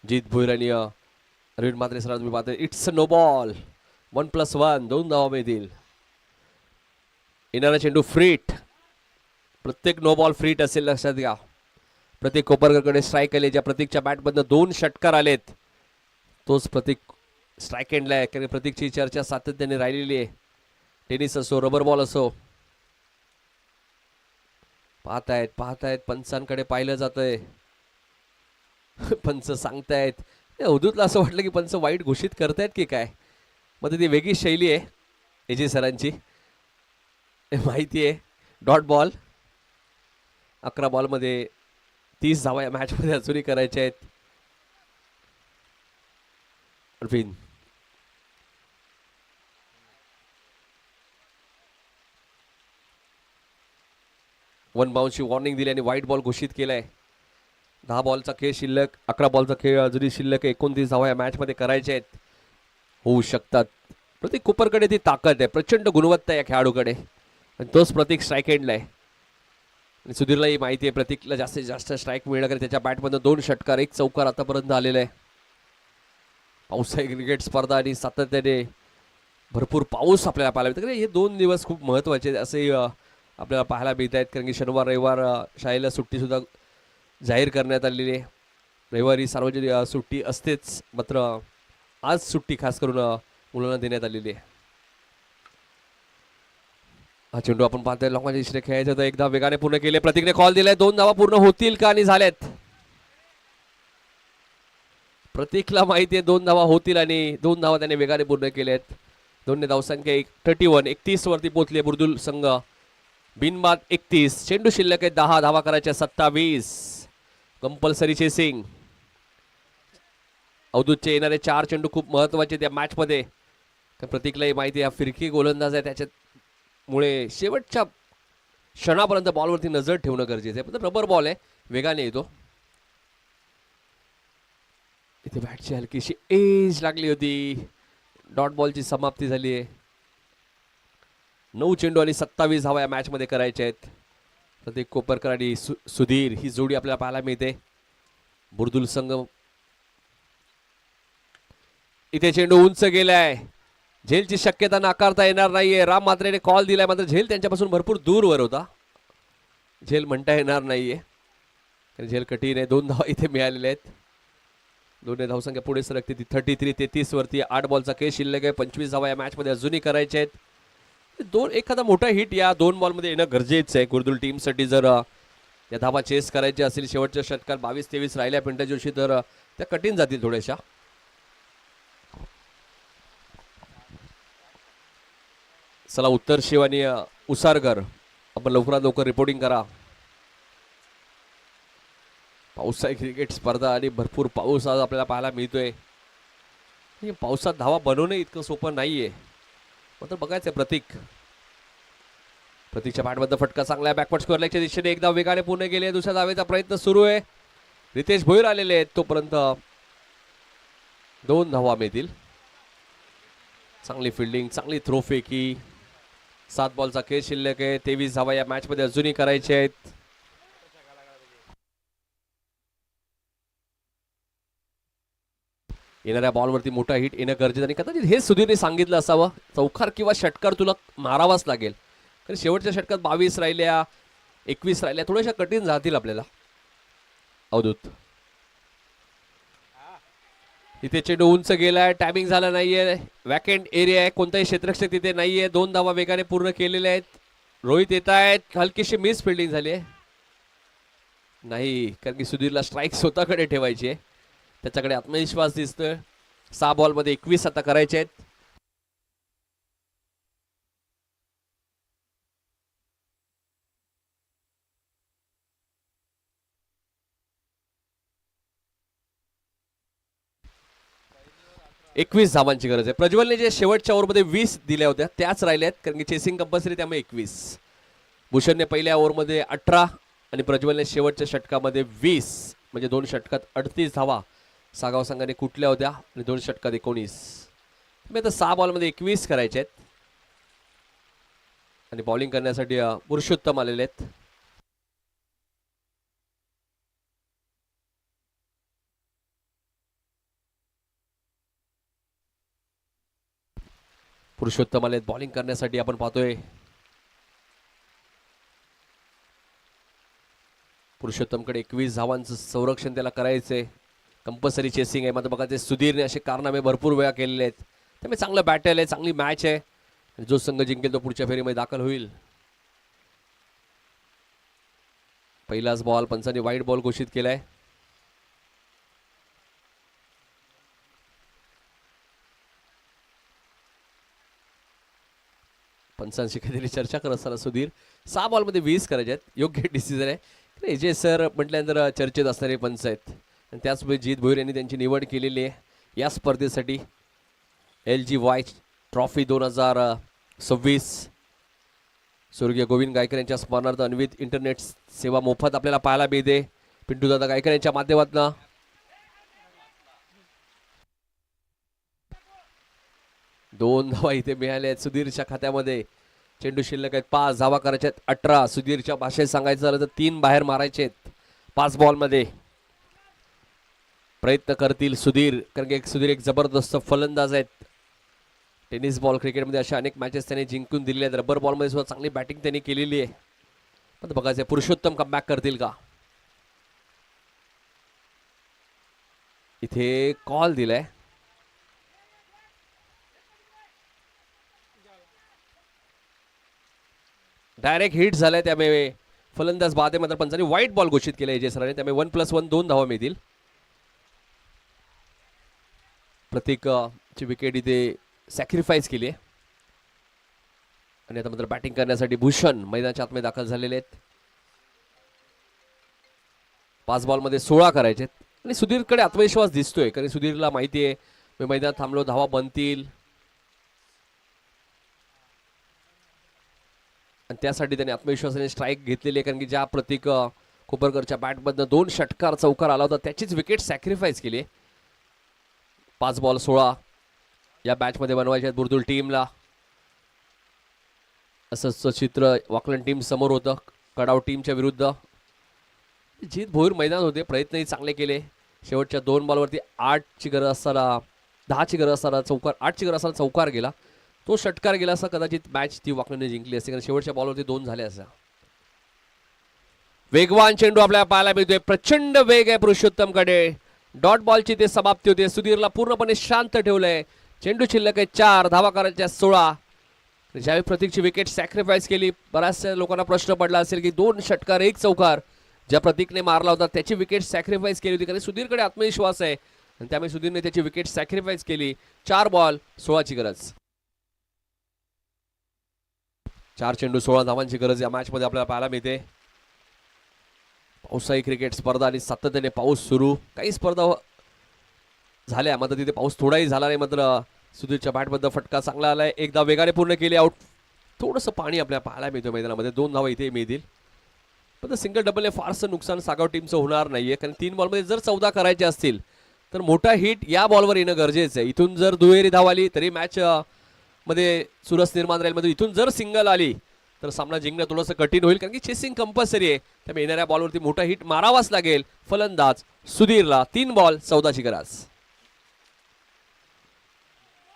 जीत भोईर आणि अरविंद मात्रे सर तुम्ही पाहताय. It's a no ball. 1+1 2 धावा मिळतील. येणारा चेंडू फ्रीट. प्रत्येक नो बॉल फ्रीट असेल, लक्षात घ्या. प्रतीक कोपरकरकडे स्ट्राईक आले. ज्या प्रतीकच्या बॅटमधनं 2 षटकार आलेत तोच प्रतीक स्ट्राईक एंडला आहे. कारण प्रतीकची चर्चा सातत्याने राहिलेली आहे. टेनिस असो, रबर बॉल असो. पाहतायत पंचांकडे पाहिलं जातंय. पंच सांगतायत. अवधूतला असं वाटलं की पंच वाईट घोषित करतायत की काय. मग ती वेगळी शैली आहे एजे सरांची, माहिती आहे. डॉट बॉल 11 बॉलमध्ये 30 धावा या मॅच मध्ये अजूनही करायच्या आहेत. अरविंद वन बाउन्सची वॉर्निंग दिली आणि व्हाईट बॉल घोषित केलाय. 10 बॉलचा खेळ शिल्लक, 11 बॉलचा खेळ अजूनही शिल्लक. 29 धावा या मॅच मध्ये करायचे आहेत. होऊ शकतात. प्रतीक कोपरकडे ती ताकद आहे, प्रचंड गुणवत्ता या खेळाडूकडे. आणि तोच प्रतीक स्ट्राईक एंडला आहे. आणि सुधीरलाही माहिती आहे प्रतीकला जास्तीत जास्त स्ट्राईक मिळणार, त्याच्या बॅटमधून 2 षटकार 1 चौकार आतापर्यंत आलेला आहे. पावसाळी क्रिकेट स्पर्धा आणि सातत्याने भरपूर पाऊस आपल्याला पाहायला मिळतो. हे 2 दिवस खूप महत्त्वाचे असे आपल्याला पाहायला मिळत आहेत, कारण की शनिवार रविवार शाळेला सुट्टीसुद्धा जाहीर करण्यात आलेली आहे. रविवारी सार्वजनिक सुट्टी असतेच, मात्र आज सुट्टी खास करून मुलांना देण्यात आलेली आहे. हा चेंडू आपण पाहतोय लोकांच्या दिशेने खेळायचं तर एकदा वेगाने पूर्ण केले. प्रतीकने कॉल दिलाय. 2 धावा पूर्ण होतील का? आणि झाल्यात. प्रतीकला माहिती आहे 2 धावा होतील आणि 2 धावा त्याने वेगाने पूर्ण केल्यात. 2 धावसंख्या 31 वरती पोहोचली बुर्दुल संघ. बिनबाद 31. चेंडू शिल्लक आहे 10. धावा करायच्या 27. Compulsory chasing. अवधूतचे येणारे 4 चेंडू खूप महत्वाचे त्या मॅच मध्ये. प्रतीकलाही माहिती आहे फिरकी गोलंदाज आहे, त्याच्यामुळे शेवटच्या क्षणापर्यंत बॉलवरती नजर ठेवणं गरजेचं आहे. पण रबर बॉल आहे, वेगाने येतो. इथे बॅटची हलकीशी एज लागली होती. डॉट बॉलची समाप्ती झाली आहे. 9 चेंडू आणि 27 धावा या मॅच मध्ये करायचे आहेत. प्रतीक कोपरकर आणि सुधीर ही जोडी आपल्याला पाहायला मिळते. बुर्दुल संघ. इथे चेंडू उंच गेलाय. झेलची शक्यता नाकारता येणार नाहीये. राम मात्रेने कॉल दिलाय, मात्र झेल त्यांच्यापासून भरपूर दूरवर होता. झेल म्हणता येणार नाहीये, कारण झेल कठीण आहे. 2 धावा इथे मिळालेल्या आहेत. 2 धावसंख्या पुढे सरकते ती 33 वरती. 8 बॉलचा केस शिल्लक आहे. 25 धावा या मॅच मध्ये अजूनही करायचे आहेत. एखादा मोठा हिट या 2 बॉल मध्ये येणं गरजेचं आहे गुरुदुल टीम साठी. जर या धावा चेस करायचे असेल शेवटच्या षटकात 22-23 राहिल्या पिंटा जोशी, तर त्या कठीण जातील थोड्याशा. चला उत्तर शिव आणि उसारकर आपण लवकरात लवकर रिपोर्टिंग करा. पावसाळी क्रिकेट स्पर्धा आणि भरपूर पाऊस आज आपल्याला पाहायला मिळतोय. पावसात धावा बनवणं इतकं सोपं नाहीये. मात्र बघायचंय प्रतीकच्या बॅटमध्ये फटका चांगला आहे. बॅकवर्ड स्क्वेअरलेगच्या दिशेने एकदा वेगाने पूर्ण केले. दुसऱ्या धावेचा प्रयत्न सुरू आहे. रितेश भोईर आलेले आहेत, तोपर्यंत 2 धावा मिळतील. चांगली फिल्डिंग, चांगली थ्रो फेकी. 7 बॉलचा केस शिल्लक आहे. 23 धावा या मॅच मध्ये अजूनही करायचे आहेत. येणाऱ्या बॉलवरती मोठा हिट येणं गरजेचं आणि कदाचित हे सुधीरने सांगितलं असावं, चौकार किंवा षटकार तुला मारावाच लागेल, कारण शेवटच्या षटकात 22 राहिल्या, 21 राहिल्या, थोड्याशा कठीण जातील आपल्याला. अवधूत इथे चेंडू उंच गेलाय. टायमिंग झाला नाहीये. वॅकेंट एरिया आहे, कोणताही क्षेत्ररक्षक तिथे नाहीये. 2 धावा वेगाने पूर्ण केलेल्या आहेत. रोहित येत आहेत. हलकीशी मिस फिल्डिंग झाली आहे. नाही, कारण की सुधीरला स्ट्राईक स्वतःकडे ठेवायची आहे. त्याच्याकडे आत्मविश्वास दिसतोय. 6 बॉल मध्ये 21 आता करायचे आहेत. एकवीस धावांची गरज आहे. प्रज्वलने जे शेवटच्या ओव्हरमध्ये 20 दिल्या होत्या त्याच राहिल्या आहेत, कारण की चेसिंग कंपल्सरी, त्यामुळे 21. भूषणने पहिल्या ओव्हरमध्ये 18 आणि प्रज्वलने शेवटच्या षटकामध्ये 20, म्हणजे 2 षटकात 38 धावा सागाव संघाने कुठल्या होत्या आणि 2 षटकात 19. मी आता 6 बॉलमध्ये 21 करायचे आहेत आणि बॉलिंग करण्यासाठी पुरुषोत्तम आलेले आहेत. पुरुषोत्तम आले बॉलिंग करण्यासाठी. आपण पाहतोय पुरुषोत्तमकडे 21 धावांचं संरक्षण त्याला करायचंय. कंपल्सरी चेसिंग आहे. मात्र बघा ते सुधीरने असे कारनामे भरपूर वेळा केलेले आहेत. त्यामुळे चांगलं बॅटल आहे, चांगली मॅच आहे. जो संघ जिंकेल तो पुढच्या फेरीमध्ये दाखल होईल. पहिलाच बॉल पंचांनी वाईड बॉल घोषित केलाय. पंचांशी काहीतरी चर्चा करत असताना सुधीर 6 बॉलमध्ये 20 करायचे आहेत. योग्य डिसिजन आहे. एजे सर म्हटल्यानंतर चर्चेत असणारे पंच आहेत आणि त्याचमुळे जीत भोईर यांनी त्यांची निवड केलेली आहे या स्पर्धेसाठी. LGY ट्रॉफी 2026 स्वर्गीय गोविंद गायकर यांच्या स्मरणार्थ अन्वित इंटरनेट सेवा मोफत आपल्याला पाहायला मिळते पिंटू दादा गायकर यांच्या माध्यमातून. दोन धावा इथे मिळाल्या आहेत सुधीरच्या खात्यामध्ये. चेंडू शिल्लक आहेत 5 धावा करायच्या आहेत 18. सुधीरच्या भाषेत सांगायचं झालं तर 3 बाहेर मारायचे आहेत 5 बॉलमध्ये. प्रयत्न करतील सुधीर, कारण की सुधीर एक जबरदस्त फलंदाज आहेत. टेनिस बॉल क्रिकेटमध्ये अशा अनेक मॅचेस त्याने जिंकून दिलेल्या आहेत. रबर बॉलमध्ये सुद्धा चांगली बॅटिंग त्यांनी केलेली आहे. पण बघायचं पुरुषोत्तम कमबॅक करतील का. इथे कॉल दिलाय. डायरेक्ट हिट झालाय, त्यामुळे फलंदाज बाद आहे. मात्र पंचांनी व्हाईट बॉल घोषित केला एजे सरांनी, त्यामुळे 1+1 2 धावा मिळतील. प्रतीक ची विकेट इथे सॅक्रिफाईस केली आहे. आणि आता मात्र बॅटिंग करण्यासाठी भूषण मैदानाच्या आतमध्ये दाखल झालेले आहेत. 5 बॉलमध्ये 16 करायचे आहेत. आणि सुधीरकडे आत्मविश्वास दिसतोय, कारण सुधीरला माहिती आहे मी मैदानात थांबलो धावा बनतील, आणि त्यासाठी त्याने आत्मविश्वासाने स्ट्राईक घेतलेली आहे. कारण की ज्या प्रतीक कोपरकरच्या बॅटमधनं 2 षटकार चौकार आला होता त्याचीच विकेट सॅक्रिफाईस केली आहे. 5 बॉल 16 या मॅचमध्ये बनवायचे आहेत बुर्दुल टीमला. असंच चित्र वाकलन टीम समोर होतं. कडाव टीमच्या विरुद्ध जीत भोईर मैदान होते. प्रयत्नही चांगले केले. शेवटच्या 2 बॉलवरती 8ची गरज असताना 10ची गरज असताना चौकार, 8ची गरज असताना चौकार गेला. तो षटकार गेला असता कदाचित मॅच ती वाकलने जिंकली असते, कारण शेवटच्या बॉलवरती 2 झाले असता. वेगवान चेंडू आपल्याला पाहायला मिळतोय. प्रचंड वेग आहे पुरुषोत्तमकडे. डॉट बॉलची ते समाप्ती होते. सुधीरला पूर्णपणे शांत ठेवलंय. चेंडू शिल्लक आहे 4 धावा करायच्या 16. ज्यावेळी प्रतीकची विकेट सॅक्रिफाईस केली, बऱ्याचशा लोकांना प्रश्न पडला असेल की 2 षटकार 1 चौकार ज्या प्रतीकने मारला होता त्याची विकेट सॅक्रिफाईस केली होती, कारण सुधीरकडे आत्मविश्वास आहे आणि त्यामुळे सुधीरने त्याची विकेट सॅक्रिफाईस केली. 4 बॉल 16ची गरज. 4 चेंडू 16 धावांची गरज या मॅच मध्ये आपल्याला पाहायला मिळते. पावसाळी क्रिकेट स्पर्धा आणि सातत्याने पाऊस सुरू. काही स्पर्धा झाल्या मात्र तिथे पाऊस थोडाही झाला नाही. मात्र सुधीरच्या बॅटबद्दल फटका चांगला आलाय. एकदा वेगाने पूर्ण केली आउट. थोडंसं पाणी आपल्याला पाहायला मिळतं मैदानामध्ये. 2 धावा इथे मिळतील. पण सिंगल डबलने फारसं नुकसान सागाव टीमचं होणार नाहीये, कारण 3 बॉलमध्ये जर 14 करायचे असतील तर मोठा हिट या बॉलवर येणं गरजेचं आहे. इथून जर दुहेरी धाव आली तरी मॅच मध्ये चुरस निर्माण राहील. मध्ये इथून जर सिंगल आली तर सामना जिंकणं थोडंसं कठीण होईल, कारण की चेसिंग कंपल्सरी आहे. त्यामुळे येणाऱ्या बॉलवरती मोठा हिट मारावाच लागेल. फलंदाज सुधीरला. 3 बॉल 14ची गरज.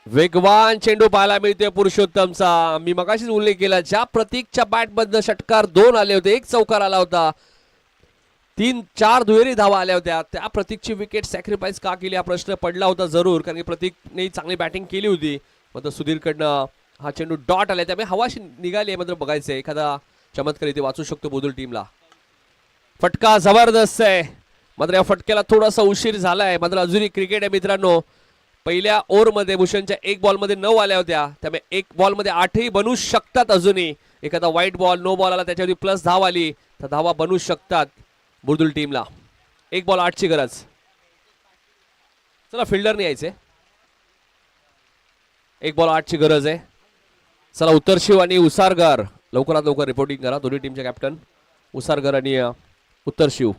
वेगवान चेंडू पाहायला मिळतोय पुरुषोत्तमचा. मी मगाशीच उल्लेख केला, ज्या प्रतीकच्या बॅटमधनं षटकार 2 आले होते, 1 चौकार आला होता, 3-4 दुहेरी धावा आल्या होत्या, त्या प्रतीकची विकेट सॅक्रिफाईस का केली हा प्रश्न पडला होता जरूर, कारण की प्रतीकने चांगली बॅटिंग केली होती. मात्र सुधीरकडनं हा चेंडू डॉट आलाय, त्यामुळे हवाशी निघाली आहे. मात्र बघायचंय एखादा चमत्कार इथे वाचू शकतो बुदुल टीमला. फटका जबरदस्त आहे. मात्र या फटक्याला थोडासा उशीर झालाय. मात्र अजूनही क्रिकेट आहे मित्रांनो. पहिल्या ओव्हरमध्ये भूषणच्या 1 बॉलमध्ये 9 आल्या होत्या, त्यामुळे 1 बॉलमध्ये 8ही बनवू शकतात. अजूनही एखादा व्हाईट बॉल नो बॉल आला त्याच्यावरती प्लस धाव आली तर धावा बनवू शकतात बुर्दुल टीमला. 1 बॉल 8ची गरज. चला फिल्डरने यायचे. 1 बॉल 8ची गरज आहे. चला उत्तरशिव आणि उसारगर लवकरात लवकर रिपोर्टिंग करा. दोन्ही टीमचे कॅप्टन उसारगर आणि उत्तरशिव.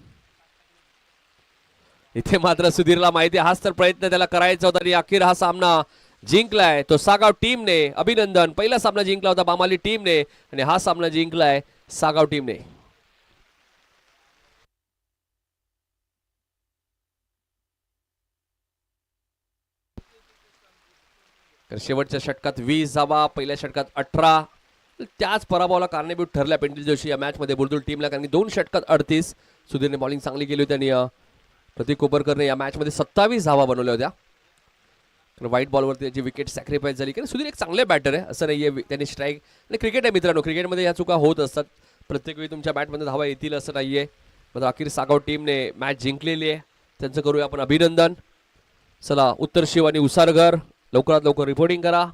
इथे मात्र सुधीरला माहिती हाच तर प्रयत्न त्याला करायचा होता आणि अखेर हा सामना जिंकलाय तो सागाव टीमने. अभिनंदन. पहिला सामना जिंकला होता बामाली टीमने आणि हा सामना जिंकलाय सागाव टीमने. शेवटच्या षटकात 20 धावा, पहिल्या षटकात 18. त्याच पराभवाला कारणीभूत ठरल्या पेंडिल जोशी या मॅच मध्ये बुर्दुल टीमला, कारण की 2 षटकात 38. सुधीरने बॉलिंग चांगली केली होती आणि प्रतीक कोपरकरने या मॅच मध्ये 27 धावा बनवल्या होत्या. व्हाईट बॉलवरती त्याची विकेट सॅक्रिफाईस झाली, कारण सुधीर एक चांगले बॅटर आहे असं नाहीये. त्यांनी स्ट्राईक आणि क्रिकेट आहे मित्रांनो, क्रिकेटमध्ये या चुका होत असतात. प्रत्येक वेळी तुमच्या बॅटमध्ये धावा येतील असं नाहीये. मात्र अखेर सागाव टीमने मॅच जिंकलेली आहे, त्यांचं करूया आपण अभिनंदन. चला उत्तरशिव आणि उसारगर लवकरात लवकर रिपोर्टिंग करा.